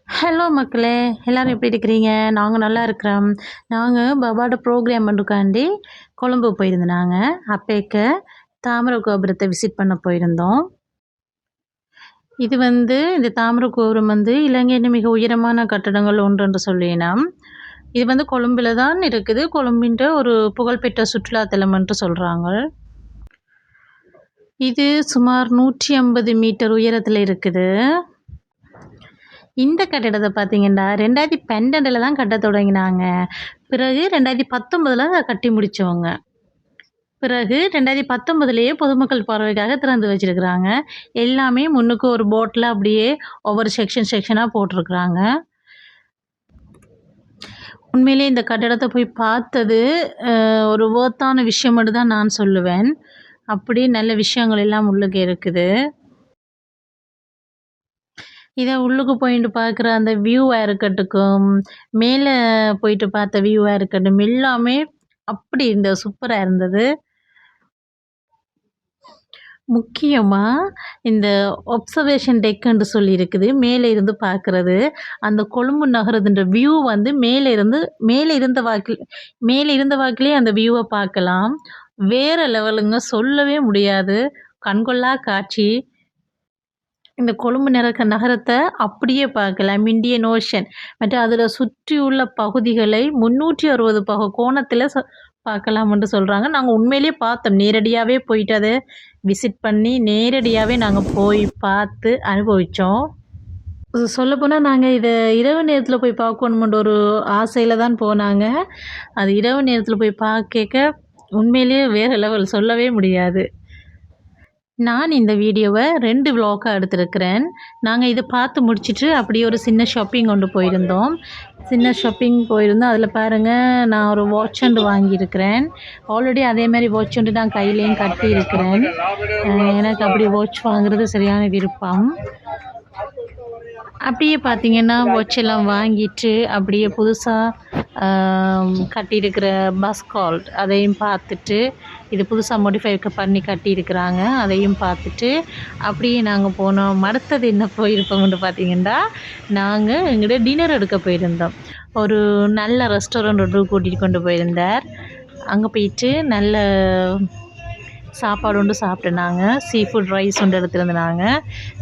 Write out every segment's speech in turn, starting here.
Hello மக்களே! எல்லாரும் எப்படி இருக்கிறீங்க? நாங்க நல்லா இருக்கிறோம். நாங்க பாபாவோட ப்ரோகிராம் பண்ணுறதுக்காண்டி கொழும்பு போயிருந்தோம் நாங்க. அப்பேக்க தாமர கோபுரத்த விசிட் பண்ண போயிருந்தோம். இது இந்த தாமர கோபுரம் இலங்கையின் மிக உயரமான கட்டடங்கள் ஒன்று என்று சொல்லினோம். இது கொழும்பில தான் இருக்குது. கொழும்பின்ற ஒரு புகழ்பெற்ற சுற்றுலா தலம் என்று சொல்றாங்க. இது சுமார் 150 மீட்டர் உயரத்தில இருக்குது. இந்த கட்டிடத்த பார்த்தீங்கன்னா, 2012ல தான் கட்டத் தொடங்கினாங்க. பிறகு 2019ல கட்டி முடிச்சவங்க. பிறகு 2019லயே பொதுமக்கள் பார்வைக்காக திறந்து வச்சிருக்கிறாங்க. எல்லாமே முன்னுக்கு ஒரு போர்ட்ல அப்படியே ஒவ்வொரு செக்ஷனா போட்டிருக்கிறாங்க. உண்மையிலேயே இந்த கட்டடத்த போய் பார்த்தது ஒரு வொர்த்தான விஷயம் மட்டும் தான் நான் சொல்லுவேன். அப்படி நல்ல விஷயங்கள் எல்லாம் உள்ளுக்கு இருக்குது. இத உள்ளுக்கு போயிட்டு பார்க்குற அந்த வியூவா இருக்கட்டுக்கும், மேல போயிட்டு பார்த்த வியூவா இருக்கட்டும், எல்லாமே அப்படி சூப்பரா இருந்தது. முக்கியமா இந்த ஒப்சர்வேஷன் டெக்குன்னு சொல்லி இருக்குது. மேல இருந்து பார்க்குறது. அந்த கொழும்பு நகரத்தின்ற வியூ மேல இருந்த வாக்கிலே அந்த வியூவ பார்க்கலாம். வேற லெவலுங்க. சொல்லவே முடியாது. கண்கொள்ளா காட்சி. இந்த கொழும்பு நகரத்த அப்படியே பார்க்கலாம். இந்தியன் ஓஷன் மற்றும் அதில சுற்றியுள்ள பகுதிகளை 360 கோணத்தில பார்க்கலாம் என்று சொல்றாங்க. நாங்க உண்மையிலேயே பார்த்தோம். நேரடியாவே போயிட்டு அத விசிட் பண்ணி நேரடியாவே நாங்க போய் பார்த்து அனுபவிச்சோம். சொல்லப்போனா நாங்க இத இரவு நேரத்தில போய் பார்க்கணும்ன்ற ஒரு ஆசையில தான் போனாங்க. அது இரவு நேரத்தில போய் பார்க்கேக்க உண்மையிலேயே வேற லெவல் சொல்லவே முடியாது. நான் இந்த வீடியோவ 2 விளாகா எடுத்திருக்கிறேன். நாங்க இத பார்த்து முடிச்சுட்டு அப்படியே ஒரு சின்ன ஷாப்பிங் கொண்டு போயிருந்தோம். சின்ன ஷாப்பிங் போயிருந்தோம். அதில பாருங்க நான் ஒரு வாட்ச் ஒன்று வாங்கியிருக்கிறேன். ஆல்ரெடி அதே மாரி வாட்ச் ஒன்று நான் கையிலயும் கட்டியிருக்கிறேன். எனக்கு அப்படி வாட்ச் வாங்குறது சரியான விருப்பம். அப்படியே பார்த்தீங்கன்னா, வாட்ச் எல்லாம் வாங்கிட்டு அப்படியே புதுசா கட்டியிருக்கிற பஸ்கால்ட் அதையும் பார்த்துட்டு, இது புதுசா மாடிஃபை பண்ணி கட்டியிருக்கிறாங்க. அதையும் பார்த்துட்டு, அப்படியே நாங்க போனோம். அடுத்தது என்ன போயிருப்போம்னு பார்த்தீங்கன்னா, நாங்க எங்கட டின்னர் எடுக்க போயிருந்தோம். ஒரு நல்ல ரெஸ்டாரண்ட் ஒன்று கூட்டிட்டு கொண்டு போயிருந்தார். அங்க போயிட்டு நல்ல சாப்பாடு ஒன்று சாப்பிட்டோம். சீ ஃபுட் ரைஸ் ஒன்று எடுத்திருந்தாங்க.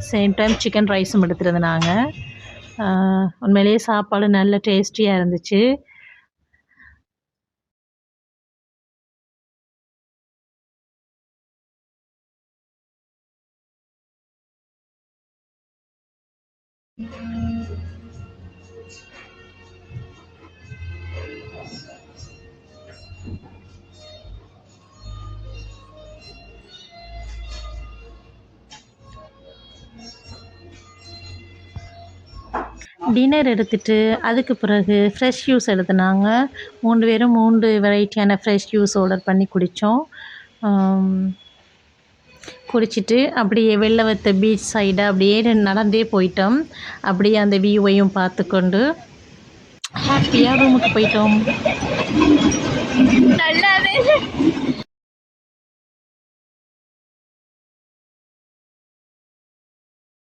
சேம் டைம் சிக்கன் ரைஸும் எடுத்திருந்தாங்க. உண்மையிலேயே சாப்பாடு நல்ல டேஸ்டியா இருந்துச்சு. டின்னர் எடுத்துட்டு, அதுக்கு பிறகு ஃப்ரெஷ் ஜூஸ் எடுத்தோம். 3 பேரும் 3 வெரைட்டியான ஃப்ரெஷ் ஜூஸ் ஆர்டர் பண்ணி குடித்தோம். குடிச்சிட்டு அப்படியே வெள்ளவத்த பீச் சைடு அப்படியே நடந்தே போயிட்டோம். அப்படியே அந்த வியூவையும் பார்த்துக்கொண்டு ஹாப்பியாக ரூமுக்கு போயிட்டோம்.